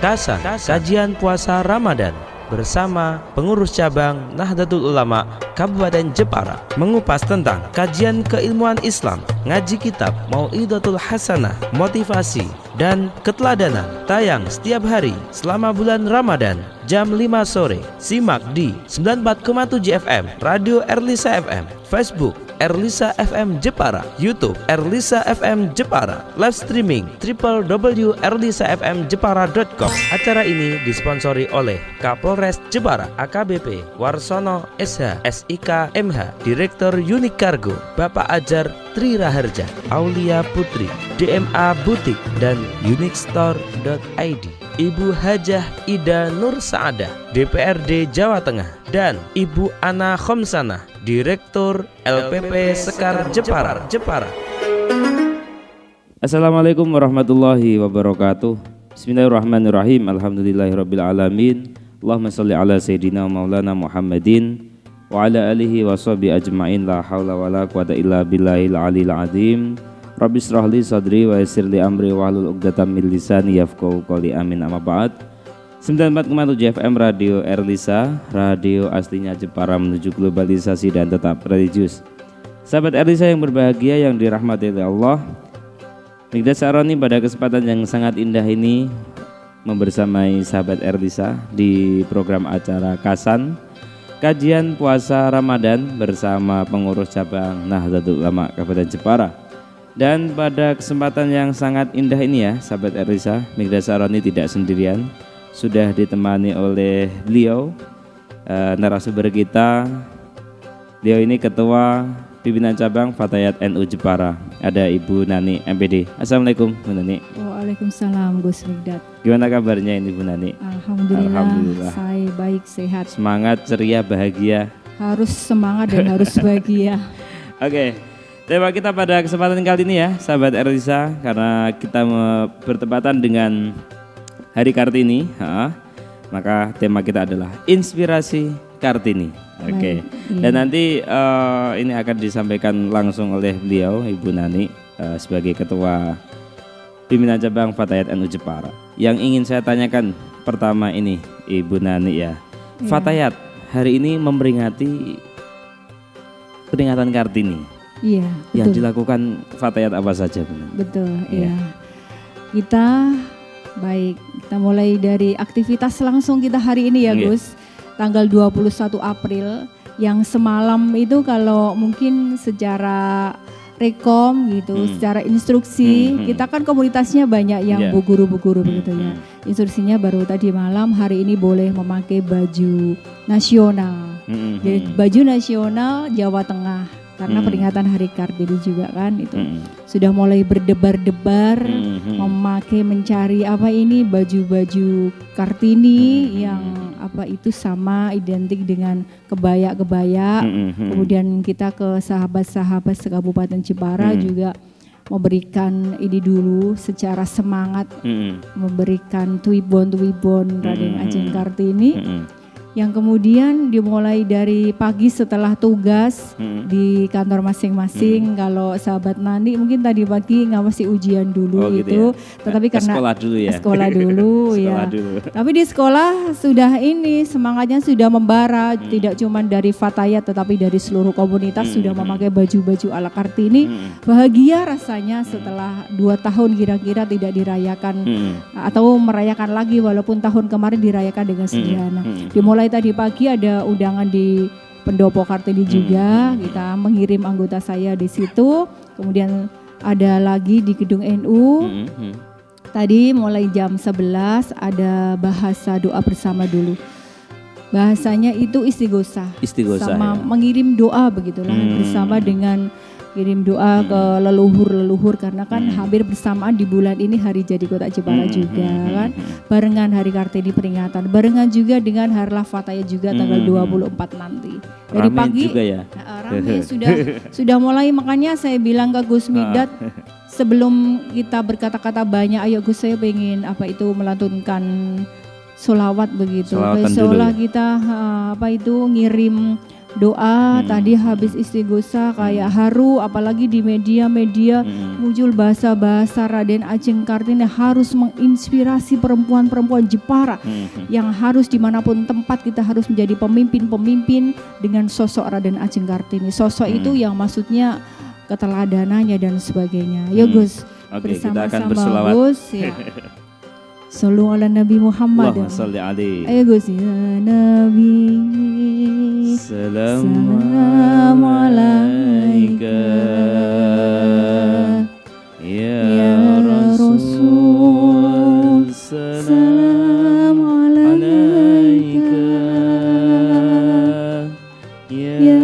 Kasan, kajian puasa Ramadan bersama pengurus cabang Nahdlatul Ulama Kabupaten Jepara, mengupas tentang kajian keilmuan Islam, ngaji kitab Mau'izatul Hasanah, motivasi dan keteladanan, tayang setiap hari selama bulan Ramadan jam 5 sore. Simak di 94,7 FM Radio Erlisa FM, Facebook Erlisa FM Jepara, YouTube Erlisa FM Jepara, live streaming www.erlisafmjepara.com. Acara ini disponsori oleh Kapolres Jepara AKBP Warsono SH SIK MH, Direktur Unik Cargo Bapak Ajar Tri Raharja, Aulia Putri, DMA Butik dan unikstore.id, Ibu Hajah Ida Nur Saadah, DPRD Jawa Tengah, dan Ibu Ana Khomsanah, Direktur LPP Sekar Jepara. Assalamualaikum warahmatullahi wabarakatuh. Bismillahirrahmanirrahim. Alhamdulillahirabbil alamin. Allahumma shalli ala sayidina maulana Muhammadin wa ala alihi washabi ajmain. La haula wala quwata illa billahil aliyil azim. Rabbi shrah li sadri wa yassir li amri wahlul 'uqdatam min lisani yafqahu qawli. Amin. Amma ba'd. 94,7 FM Radio Erlisa, radio aslinya Jepara menuju globalisasi dan tetap religius. Sahabat Erlisa yang berbahagia, yang dirahmati oleh Allah, Mikdad Saroni pada kesempatan yang sangat indah ini membersamai sahabat Erlisa di program acara Kasan, kajian puasa Ramadan bersama pengurus cabang Nahdlatul Ulama Kabupaten Jepara. Dan pada kesempatan yang sangat indah ini ya, sahabat Erlisa, Mikdad Saroni tidak sendirian. Sudah ditemani oleh beliau, narasumber kita. Beliau ini Ketua Pimpinan Cabang Fatayat NU Jepara. Ada Ibu Nani MPD. Assalamualaikum Bu Nani. Waalaikumsalam Gus Mikdad. Gimana kabarnya ini Bu Nani? Alhamdulillah. Saya baik, sehat. Semangat, ceria, bahagia. Harus semangat dan harus bahagia. Oke. Tema kita pada kesempatan kali ini ya, sahabat Erlisa, karena kita bertepatan dengan Hari Kartini, maka tema kita adalah Inspirasi Kartini. Oke. Iya. Dan nanti ini akan disampaikan langsung oleh beliau, Ibu Nani, sebagai Ketua Pimpinan Cabang Fatayat NU Jepara. Yang ingin saya tanyakan pertama ini, Ibu Nani ya, Fatayat hari ini memperingati peringatan Kartini. Iya, betul. Yang dilakukan Fatayat apa saja, Bu Nani? Betul, iya. Kita mulai dari aktivitas langsung kita hari ini ya Gus, tanggal 21 April, yang semalam itu kalau mungkin secara rekom gitu, secara instruksi, kita kan komunitasnya banyak yang bu-guru begitu ya. Instruksinya baru tadi malam, hari ini boleh memakai baju nasional. Jadi baju nasional Jawa Tengah. Karena peringatan Hari Kartini juga kan itu sudah mulai berdebar-debar mencari apa ini baju-baju Kartini yang apa itu sama identik dengan kebaya-kebaya. Kemudian kita ke sahabat-sahabat se-Kabupaten Jepara juga memberikan ini dulu secara semangat, memberikan tuibon Raden Ajeng Kartini. Yang kemudian dimulai dari pagi setelah tugas di kantor masing-masing. Kalau sahabat Nani mungkin tadi pagi ngawasi ujian dulu gitu ya. Tetapi karena sekolah dulu ya. Tapi di sekolah sudah ini semangatnya sudah membara, tidak cuma dari Fatayat tetapi dari seluruh komunitas sudah memakai baju-baju ala Kartini. Bahagia rasanya setelah 2 tahun kira-kira tidak dirayakan atau merayakan lagi, walaupun tahun kemarin dirayakan dengan sederhana. Dimulai tadi pagi ada undangan di Pendopo Kartini juga, kita mengirim anggota saya di situ. Kemudian ada lagi di gedung NU. Tadi mulai jam 11 ada bahasa doa bersama dulu. Bahasanya itu istighosah sama ya. Mengirim doa begitulah bersama dengan kirim doa ke leluhur karena kan hampir bersamaan di bulan ini hari jadi Kota Jepara juga kan, barengan Hari Kartini peringatan, barengan juga dengan Harlah Fatayat juga tanggal 24 nanti. Dari rame pagi juga ya. Rame sudah mulai, makanya saya bilang ke Gus Mikdad sebelum kita berkata-kata banyak, ayo Gus saya pengen apa itu melantunkan sholawat begitu. Seolah kita apa itu ngirim doa tadi habis istighosa kayak haru, apalagi di media-media muncul bahasa-bahasa Raden Ajeng Kartini harus menginspirasi perempuan-perempuan Jepara yang harus dimanapun tempat kita harus menjadi pemimpin-pemimpin dengan sosok Raden Ajeng Kartini. Sosok itu yang maksudnya keteladanannya dan sebagainya. Ya Gus, Oke, kita akan bersama-sama berselawat. Gus ya. Sallu ala Nabi Muhammad. Allahumma sholli alaihi. Ayo Gus, ya Nabi Salam alaika ya Rasul. Salam alaika ya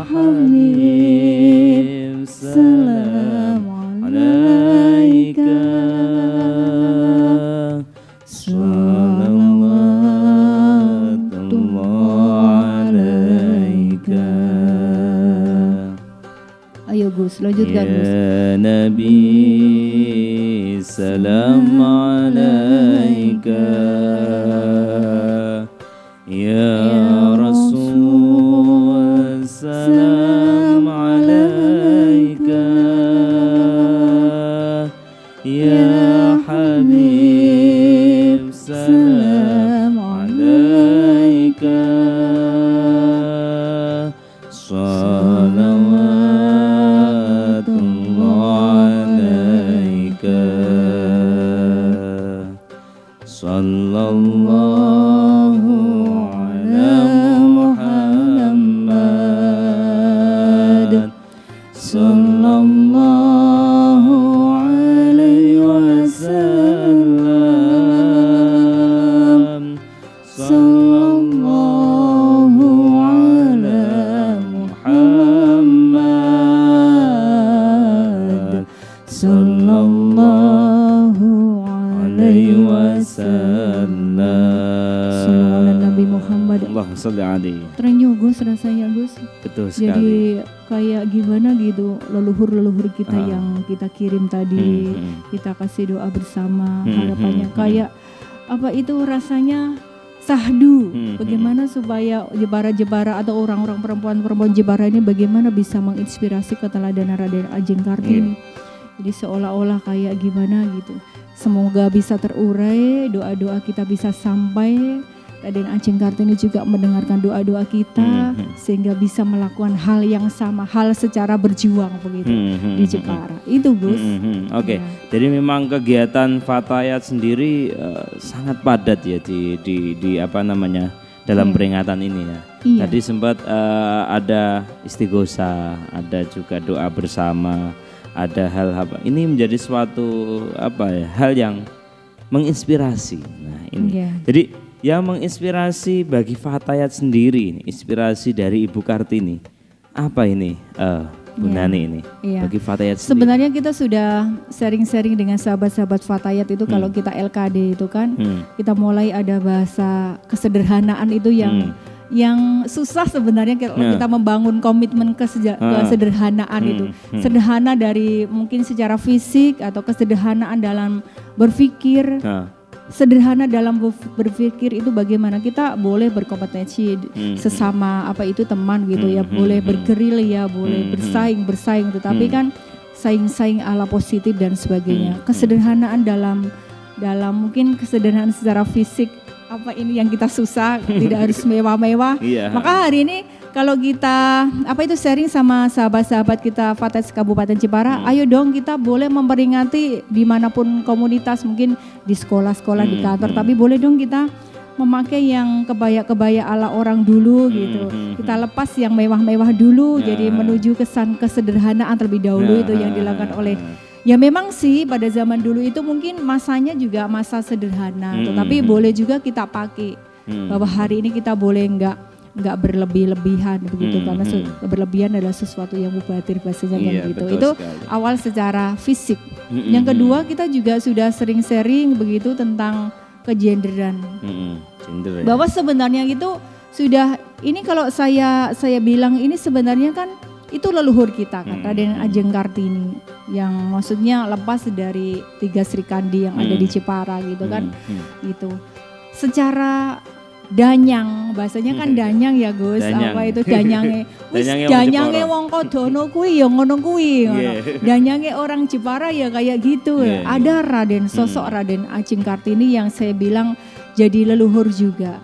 Habib. Salam alaika. Ayo Gus, lanjutkan Gus. Ya Nabi, salam alaika. Ya Rasul, salam alaika. Ya Habib, salam alaika. Sallallahu ala Muhammad sallallahu alaihi wasallam sallallahu ala Muhammad sallallahu alaihi wasallam. Sallallahu Nabi Muhammad. Allahumma sholli alaihi. Terenyuh Gus rasanya Gus. Betul sekali. Jadi kayak gimana gitu leluhur-leluhur kita yang kita kirim tadi, kita kasih doa bersama harapannya kayak apa itu rasanya sahdu. Bagaimana supaya Jepara-Jepara atau orang-orang perempuan-perempuan Jepara ini bagaimana bisa menginspirasi keteladanan Raden Ajeng Kartini. Jadi seolah-olah kayak gimana gitu. Semoga bisa terurai, doa-doa kita bisa sampai. Raden Ajeng Kartini juga mendengarkan doa-doa kita sehingga bisa melakukan hal yang sama, hal secara berjuang begitu di Jepara. Itu Gus. Oke. Ya. Jadi memang kegiatan Fatayat sendiri sangat padat ya di apa namanya dalam peringatan ini ya. Iya. Tadi sempat ada istighosa, ada juga doa bersama, ada hal apa. Ini menjadi suatu apa ya, hal yang menginspirasi. Nah, ini. Iya. Jadi yang menginspirasi bagi Fatayat sendiri, ini, inspirasi dari Ibu Kartini. Apa ini, Bu Nani ini? Iya. Bagi Fatayat sendiri. Sebenarnya kita sudah sharing-sharing dengan sahabat-sahabat Fatayat itu kalau kita LKD itu kan kita mulai ada bahasa kesederhanaan itu yang susah sebenarnya kalau kita membangun komitmen kesederhanaan itu. Sederhana dari mungkin secara fisik atau kesederhanaan dalam berpikir. Sederhana dalam berpikir itu bagaimana kita boleh berkompetensi sesama apa itu teman gitu ya, boleh bergerilya, boleh bersaing tetapi kan saing ala positif dan sebagainya. Kesederhanaan dalam mungkin kesederhanaan secara fisik apa ini yang kita susah tidak harus mewah-mewah. Maka hari ini kalau kita apa itu sharing sama sahabat-sahabat kita Fatayat Kabupaten Jepara, ayo dong kita boleh memperingati dimanapun komunitas, mungkin di sekolah-sekolah, di kantor, tapi boleh dong kita memakai yang kebaya-kebaya ala orang dulu gitu. Kita lepas yang mewah-mewah dulu, jadi menuju kesan kesederhanaan terlebih dahulu itu yang dilakukan oleh. Ya memang sih pada zaman dulu itu mungkin masanya juga masa sederhana, tetapi boleh juga kita pakai bahwa hari ini kita boleh nggak berlebih-lebihan begitu karena berlebihan adalah sesuatu yang mubatir bahasanya kan gitu. Itu sekali. Awal secara fisik. Yang kedua kita juga sudah sering sharing begitu tentang kegenderan. Bahwa sebenarnya itu sudah ini kalau saya bilang ini sebenarnya kan itu leluhur kita kan Raden Ajeng Kartini yang maksudnya lepas dari 3 Sri Kandi yang ada di Jepara gitu kan gitu. Secara danyang, bahasanya kan danyang ya Gus. Danyang. Apa itu danyange? Danyange wong Kodono kuwi ya ngono kuwi. Danyange orang Jepara ya kayak gitu. Ada Raden, sosok Raden Ajeng Kartini yang saya bilang jadi leluhur juga.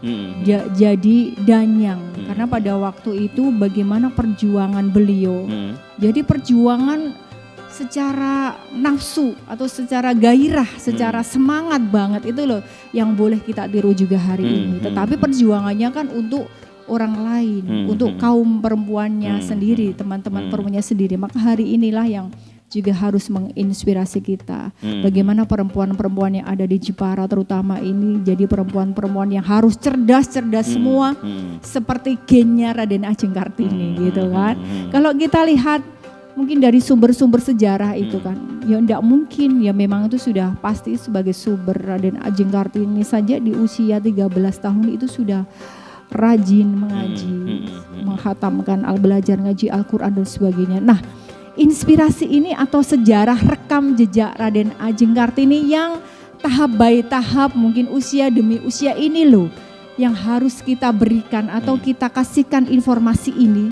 Jadi danyang. Karena pada waktu itu bagaimana perjuangan beliau. Jadi perjuangan secara nafsu atau secara gairah, secara semangat banget itu loh yang boleh kita tiru juga hari ini. Tetapi perjuangannya kan untuk orang lain, untuk kaum perempuannya sendiri, teman-teman perempuannya sendiri. Maka hari inilah yang juga harus menginspirasi kita. Bagaimana perempuan-perempuan yang ada di Jepara terutama ini jadi perempuan-perempuan yang harus cerdas-cerdas semua seperti gennya Raden Ajeng Kartini gitu kan. Kalau kita lihat mungkin dari sumber-sumber sejarah itu kan, ya enggak mungkin, ya memang itu sudah pasti sebagai sumber. Raden Ajeng Kartini saja di usia 13 tahun itu sudah rajin mengaji, menghatamkan belajar ngaji Al-Quran dan sebagainya. Nah, inspirasi ini atau sejarah rekam jejak Raden Ajeng Kartini yang tahap by tahap mungkin usia demi usia ini loh yang harus kita berikan atau kita kasihkan informasi ini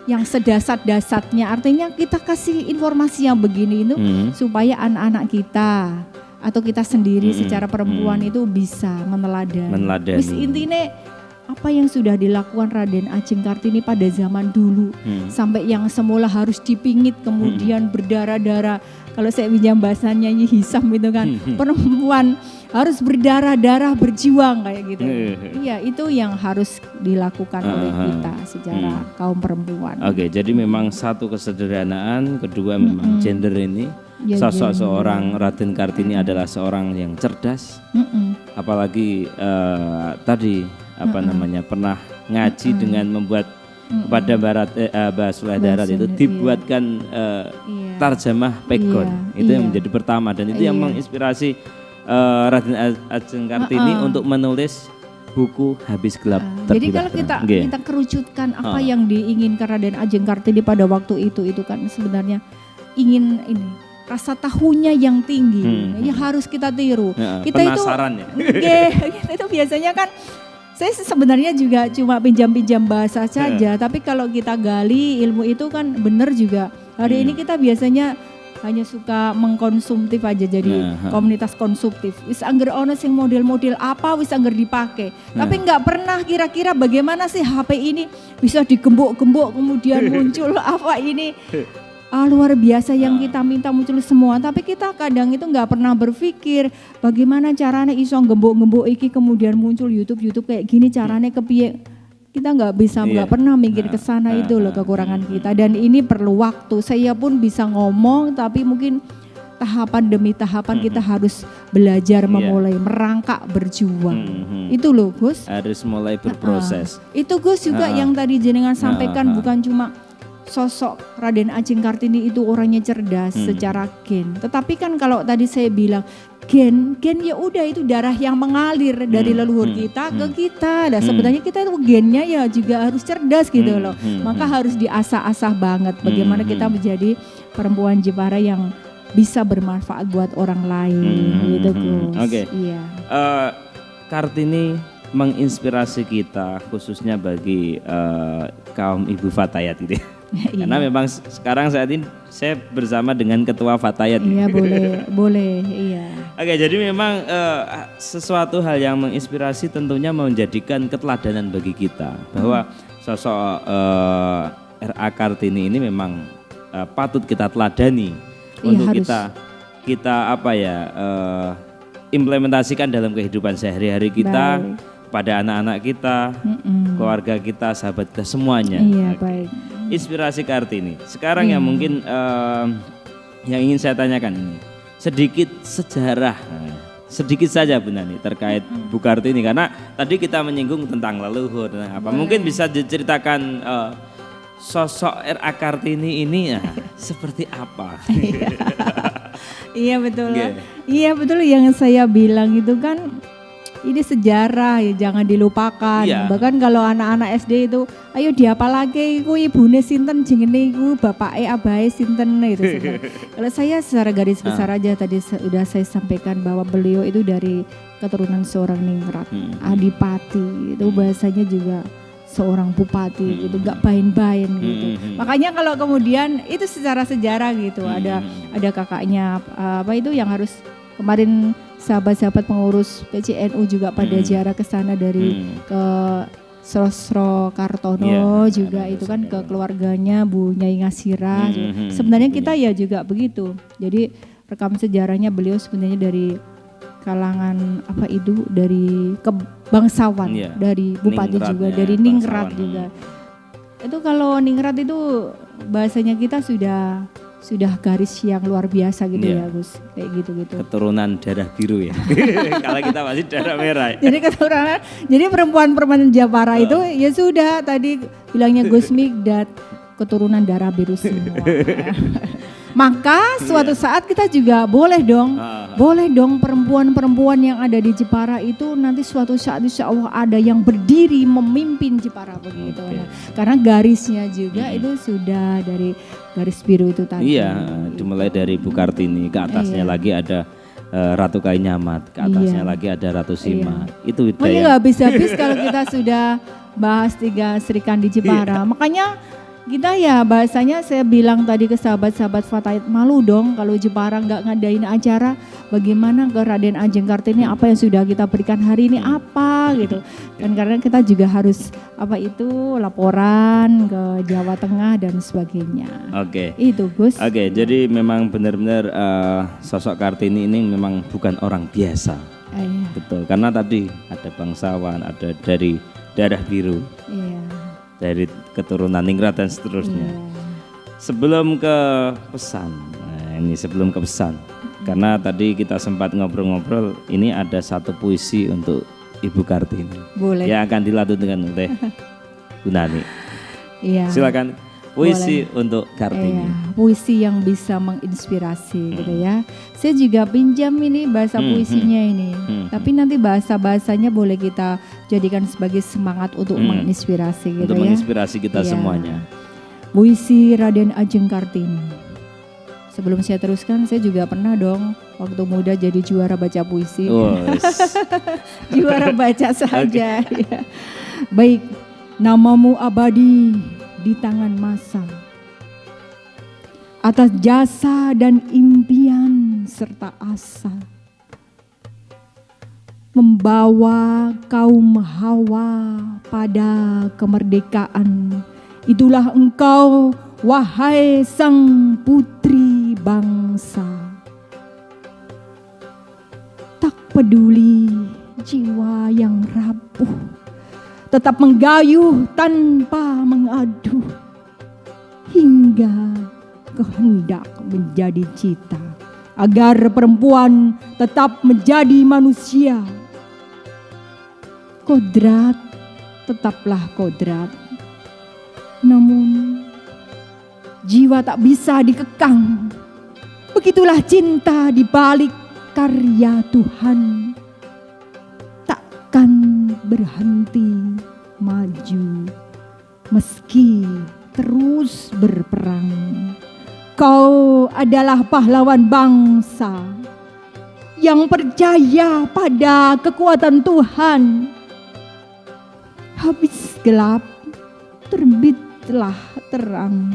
yang sedasat-dasatnya, artinya kita kasih informasi yang begini itu supaya anak-anak kita atau kita sendiri secara perempuan itu bisa meneladani. Wis intine apa yang sudah dilakukan Raden Ajeng Kartini pada zaman dulu sampai yang semula harus dipingit kemudian berdarah-darah. Kalau saya pinjam bahasanya Nyi Hisam itu kan perempuan harus berdarah-darah berjuang kayak gitu. Iya, itu yang harus dilakukan oleh kita secara kaum perempuan. Oke, jadi memang satu kesederhanaan, kedua memang gender ini. Sosok seorang Raden Kartini adalah seorang yang cerdas. Apalagi tadi pernah ngaji dengan membuat kepada Mbak Sulaidarat itu dibuatkan tarjamah pegon. Itu yang menjadi pertama dan itu yang menginspirasi Raden Ajeng Kartini untuk menulis buku Habis Gelap Terbitlah. Jadi kalau kita kerucutkan apa yang diinginkan Raden Ajeng Kartini pada waktu itu kan sebenarnya ingin ini rasa tahunya yang tinggi yang harus kita tiru. Kita penasaran kita itu biasanya kan saya sebenarnya juga cuma pinjam-pinjam bahasa saja, tapi kalau kita gali ilmu itu kan benar juga. Hari ini kita biasanya hanya suka mengkonsumtif aja jadi komunitas konsumtif. Wis angger ono sing model-model apa wis angger dipakai. Tapi nggak pernah kira-kira bagaimana sih HP ini bisa digembok-gembok kemudian muncul apa ini. Luar biasa yang kita minta muncul semua, tapi kita kadang itu nggak pernah berpikir bagaimana caranya iso gembok-gembok iki kemudian muncul YouTube kayak gini caranya kepiye. Kita nggak pernah mikir ke sana, itu loh kekurangan kita dan ini perlu waktu. Saya pun bisa ngomong tapi mungkin tahapan demi tahapan kita harus belajar memulai merangkak berjuang. Itu loh Gus. Harus mulai berproses. Itu Gus juga yang tadi jenengan sampaikan bukan cuma sosok Raden Ajeng Kartini itu orangnya cerdas secara gen. Tetapi kan kalau tadi saya bilang gen ya udah itu darah yang mengalir dari leluhur kita ke kita. Dan sebenarnya kita itu gennya ya juga harus cerdas gitu loh. Maka harus diasah-asah banget bagaimana kita menjadi perempuan Jepara yang bisa bermanfaat buat orang lain gitu Gus. Oke. Iya. Kartini menginspirasi kita khususnya bagi kaum ibu Fatayat gitu. Karena memang sekarang saat ini saya bersama dengan ketua Fatayat. Iya boleh, iya. Oke, jadi memang sesuatu hal yang menginspirasi tentunya menjadikan keteladanan bagi kita bahwa sosok R.A. Kartini ini memang patut kita teladani untuk kita implementasikan dalam kehidupan sehari-hari kita. Pada anak-anak kita, keluarga kita, sahabat kita semuanya. Iya, baik. Inspirasi Kartini. Sekarang yang mungkin yang ingin saya tanyakan ini sedikit sejarah, sedikit saja Bu Nani terkait Bu Kartini karena tadi kita menyinggung tentang leluhur tentang apa. Mungkin bisa diceritakan sosok R.A. Kartini ini seperti apa? Iya betul. Iya betul yang saya bilang itu kan. Ini sejarah ya jangan dilupakan. Bahkan kalau anak-anak SD itu ayo diapalake iku ibune sinten jenenge iku bapake abahe sinten itu. Kalau saya secara garis besar aja tadi sudah saya sampaikan bahwa beliau itu dari keturunan seorang ningrat. Adipati itu bahasanya juga seorang bupati gitu, gak main-main gitu. Makanya kalau kemudian itu secara sejarah gitu, ada kakaknya apa itu yang harus kemarin sahabat-sahabat pengurus PCNU juga pada ziarah ke sana dari ke Sosro Kartono juga itu kan ke keluarganya Bu Nyai Ngasira. Sebenarnya kita ya juga begitu. Jadi rekam sejarahnya beliau sebenarnya dari kalangan apa itu, dari kebangsawan, dari bupati juga, dari ningrat juga. Itu kalau ningrat itu bahasanya kita sudah garis yang luar biasa gitu ya Gus, kayak gitu-gitu. Keturunan darah biru ya. Kalau kita masih darah merah. Jadi keturunan, jadi perempuan-perempuan Japara itu ya sudah tadi bilangnya Gus Migdat keturunan darah biru semua. Maka suatu saat kita juga boleh dong perempuan-perempuan yang ada di Jepara itu nanti suatu saat insya Allah ada yang berdiri memimpin Jepara begitu. Nah, karena garisnya juga itu sudah dari garis biru itu tadi. Iya, dimulai dari Bu Kartini, ke atasnya lagi ada Ratu Kainyamat, ke atasnya lagi ada Ratu Sima. Itu makanya nggak habis-habis kalau kita sudah bahas 3 Sri Kandi Jepara. Makanya kita ya bahasanya saya bilang tadi ke sahabat-sahabat Fatayat, malu dong kalau Jepara nggak ngadain acara, bagaimana ke Raden Ajeng Kartini apa yang sudah kita berikan hari ini apa gitu. Dan karena kita juga harus apa itu laporan ke Jawa Tengah dan sebagainya. Oke. Itu Gus. Oke, jadi memang benar-benar sosok Kartini ini memang bukan orang biasa. Betul, karena tadi ada bangsawan, ada dari darah biru. Dari keturunan ningrat dan seterusnya. Sebelum ke pesan, sebelum ke pesan, karena tadi kita sempat ngobrol-ngobrol, ini ada satu puisi untuk Ibu Kartini. Boleh. Yang akan dilantunkan oleh Bu Nani. Silakan puisi untuk Kartini. Puisi yang bisa menginspirasi gitu ya. Saya juga pinjam ini bahasa puisinya ini. Tapi nanti bahasa-bahasanya boleh kita jadikan sebagai semangat untuk menginspirasi gitu untuk menginspirasi kita semuanya. Puisi Raden Ajeng Kartini. Sebelum saya teruskan, saya juga pernah dong waktu muda jadi juara baca puisi. Juara baca saja. Ya. Baik, namamu abadi di tangan masa, atas jasa dan impian serta asa, membawa kaum Hawa pada kemerdekaan. Itulah engkau, wahai sang putri bangsa. Tak peduli jiwa yang rapuh, tetap menggayuh tanpa mengadu, hingga kehendak menjadi cita, agar perempuan tetap menjadi manusia. Kodrat tetaplah kodrat, namun jiwa tak bisa dikekang. Begitulah cinta di balik karya Tuhan, takkan berhenti maju meski terus berperang. Kau adalah pahlawan bangsa yang percaya pada kekuatan Tuhan. Habis gelap, terbitlah terang,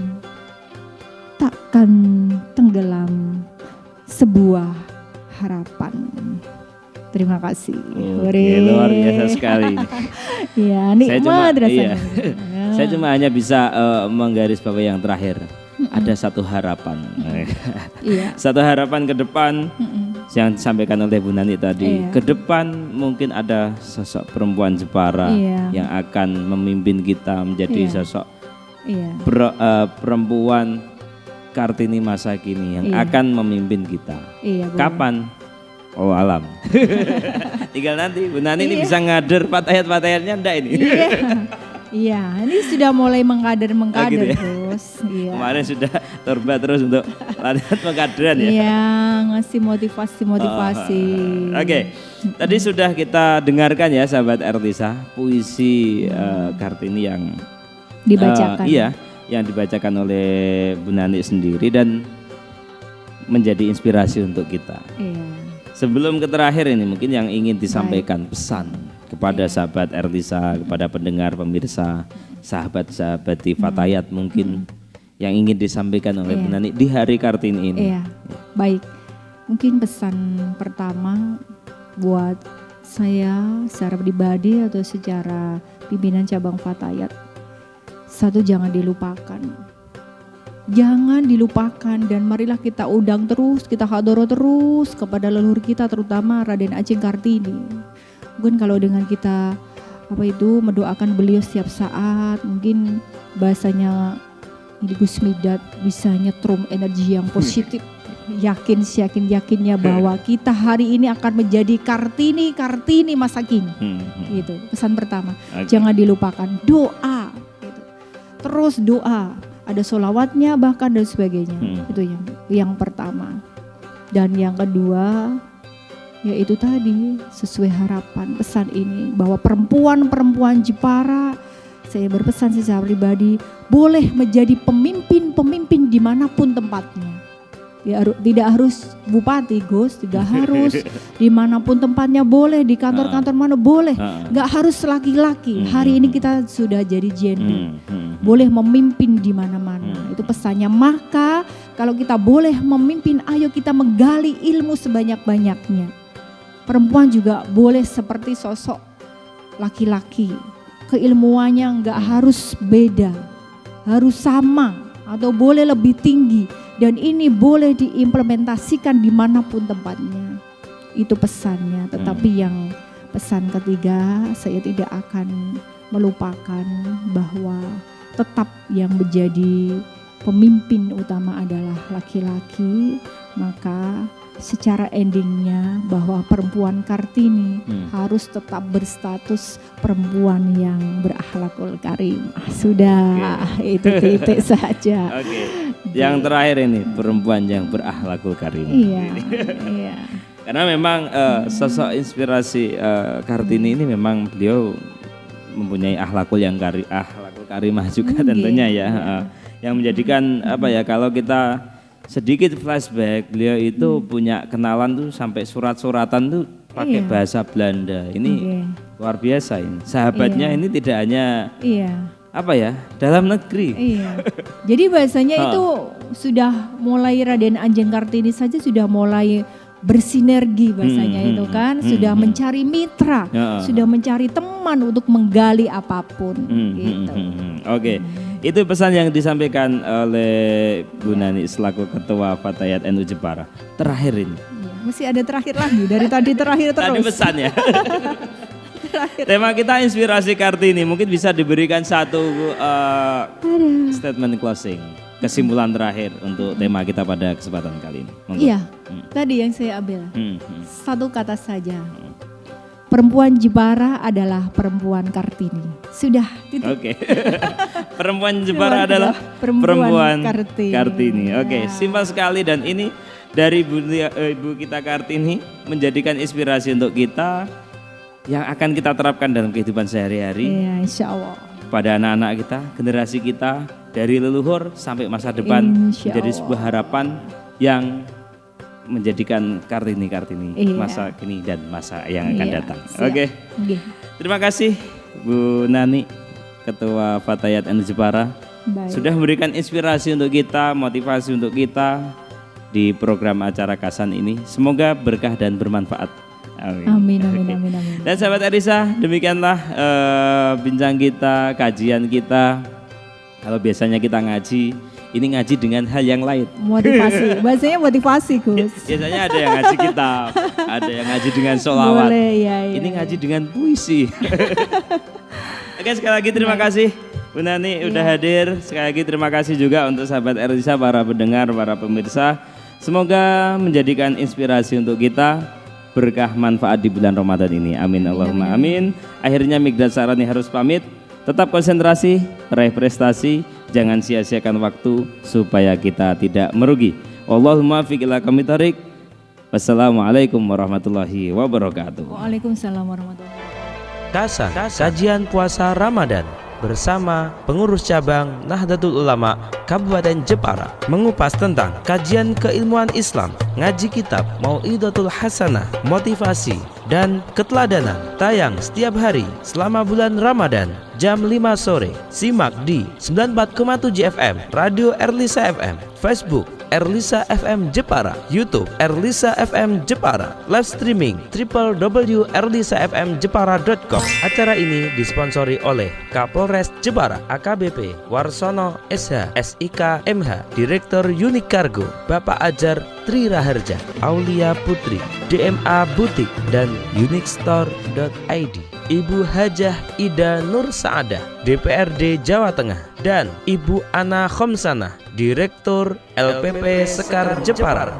takkan tenggelam sebuah harapan. Terima kasih. Luar biasa sekali. Ya, nikmat rasanya. Saya cuma hanya bisa menggarisbawahi yang terakhir. Ada satu harapan. Satu harapan ke depan yang disampaikan oleh Bu Nani tadi. Ke depan mungkin ada sosok perempuan Jepara yang akan memimpin kita menjadi sosok perempuan Kartini masa kini yang akan memimpin kita. Kapan? Oh alam. Tinggal nanti Bu Nani ini bisa ngader patayat-patayatnya enggak ini? Iya, ini sudah mulai mengkader gitu ya? Terus. Kemarin sudah torba terus untuk latihan pengkaderan ya? Iya, ngasih motivasi. Oke, tadi sudah kita dengarkan ya sahabat Ertisa, puisi Kartini yang dibacakan. Yang dibacakan oleh Bu Nani sendiri dan menjadi inspirasi untuk kita. Sebelum ke terakhir ini mungkin yang ingin disampaikan pesan kepada sahabat Erlisa, kepada pendengar, pemirsa, sahabat-sahabat di Fatayat mungkin yang ingin disampaikan oleh Bu Nani di hari Kartini ini. Iya, baik. Mungkin pesan pertama buat saya secara pribadi atau secara pimpinan cabang Fatayat, satu, jangan dilupakan. Jangan dilupakan dan marilah kita undang terus, kita hadoro terus kepada leluhur kita terutama Raden Ajeng Kartini. Mungkin kalau dengan kita mendoakan beliau setiap saat, mungkin bahasanya ini Gus Midat bisa nyetrum energi yang positif. Yakinnya bahwa kita hari ini akan menjadi Kartini masa kini. Gitu. Pesan pertama, jangan dilupakan doa. Gitu. Terus doa. Ada sholawatnya bahkan dan sebagainya. Itu yang pertama. Dan yang kedua, yaitu tadi sesuai harapan pesan ini bahwa perempuan Jepara, saya berpesan secara pribadi, boleh menjadi pemimpin dimanapun tempatnya. Ya, tidak harus bupati, Gus, tidak harus dimanapun tempatnya, boleh di kantor-kantor mana boleh, nggak harus laki-laki. Hari ini kita sudah jadi gender, boleh memimpin di mana-mana. Itu pesannya. Maka kalau kita boleh memimpin, ayo kita menggali ilmu sebanyak-banyaknya. Perempuan juga boleh seperti sosok laki-laki, keilmuannya nggak harus beda, harus sama atau boleh lebih tinggi. Dan ini boleh diimplementasikan dimanapun tempatnya. Itu pesannya. Tetapi yang pesan ketiga, saya tidak akan melupakan bahwa tetap yang menjadi pemimpin utama adalah laki-laki. Maka secara endingnya bahwa perempuan Kartini harus tetap berstatus perempuan yang berakhlakul karim. Sudah, itu titik saja. Yang terakhir ini, perempuan yang berakhlakul karim. Iya. Karena memang sosok inspirasi Kartini ini memang beliau mempunyai akhlakul karimah juga tentunya ya. Yang menjadikan kalau kita sedikit flashback, beliau itu punya kenalan tuh sampai surat-suratan tuh pakai bahasa Belanda. Ini luar biasa ini. Sahabatnya ini tidak hanya dalam negeri. Jadi bahasanya itu sudah mulai Raden Ajeng Kartini saja sudah mulai bersinergi bahasanya itu kan, sudah mencari mitra, sudah mencari teman untuk menggali apapun gitu. Itu pesan yang disampaikan oleh Bu Nani selaku Ketua Fatayat NU Jepara. Terakhir ini. Masih ada terakhir lagi, dari tadi terakhir terus. Tadi pesannya. Tema kita inspirasi Kartini, mungkin bisa diberikan satu statement closing, kesimpulan terakhir untuk tema kita pada kesempatan kali ini. Iya, tadi yang saya ambil. Satu kata saja. Perempuan Jepara adalah perempuan Kartini. Sudah, titik. Perempuan Jepara adalah perempuan Kartini. Simpel sekali, dan ini dari Ibu kita Kartini menjadikan inspirasi untuk kita yang akan kita terapkan dalam kehidupan sehari-hari. Iya, insya Allah. Pada anak-anak kita, generasi kita, dari leluhur sampai masa depan, menjadi sebuah harapan yang menjadikan Kartini masa kini dan masa yang akan datang. Terima kasih Bu Nani, Ketua Fatayat NU Jepara, sudah memberikan inspirasi untuk kita, motivasi untuk kita di program acara Kasan ini. Semoga berkah dan bermanfaat. Amin. Dan sahabat Erlisa, demikianlah bincang kita, kajian kita. Kalau biasanya kita ngaji, ini ngaji dengan hal yang lain. Motivasi, bahasanya motivasi, Gus. Biasanya ada yang ngaji kitab, ada yang ngaji dengan sholawat. Ini ngaji dengan puisi. Sekali lagi terima kasih Bu Nani udah hadir. Sekali lagi terima kasih juga untuk sahabat Erlisa, para pendengar, para pemirsa. Semoga menjadikan inspirasi untuk kita, berkah manfaat di bulan Ramadan ini. Amin Allahumma amin. Akhirnya Migdad Sarani harus pamit. Tetap konsentrasi, raih prestasi, jangan sia-siakan waktu supaya kita tidak merugi. Allahumma fiq ila aqwamit thoriq. Wassalamualaikum warahmatullahi wabarakatuh. Waalaikumsalam warahmatullahi wabarakatuh. Kasan, kajian puasa Ramadan bersama pengurus cabang Nahdlatul Ulama Kabupaten Jepara mengupas tentang kajian keilmuan Islam, ngaji kitab Mau'izatul Hasanah, motivasi dan keteladanan, tayang setiap hari selama bulan Ramadan jam 5 sore. Simak di 94,7 FM Radio Erlisa FM, Facebook Erlisa FM Jepara, YouTube Erlisa FM Jepara, live streaming www.erlisafmjepara.com. Acara ini disponsori oleh Kapolres Jepara AKBP Warsono SH SIK MH, Direktur Unik Cargo Bapak Ajar Tri Raharja, Aulia Putri, DMA Butik dan uniquestore.id, Ibu Hajah Ida Nur Saadah, DPRD Jawa Tengah, dan Ibu Ana Khomsanah, Direktur LPP Sekar Jepara.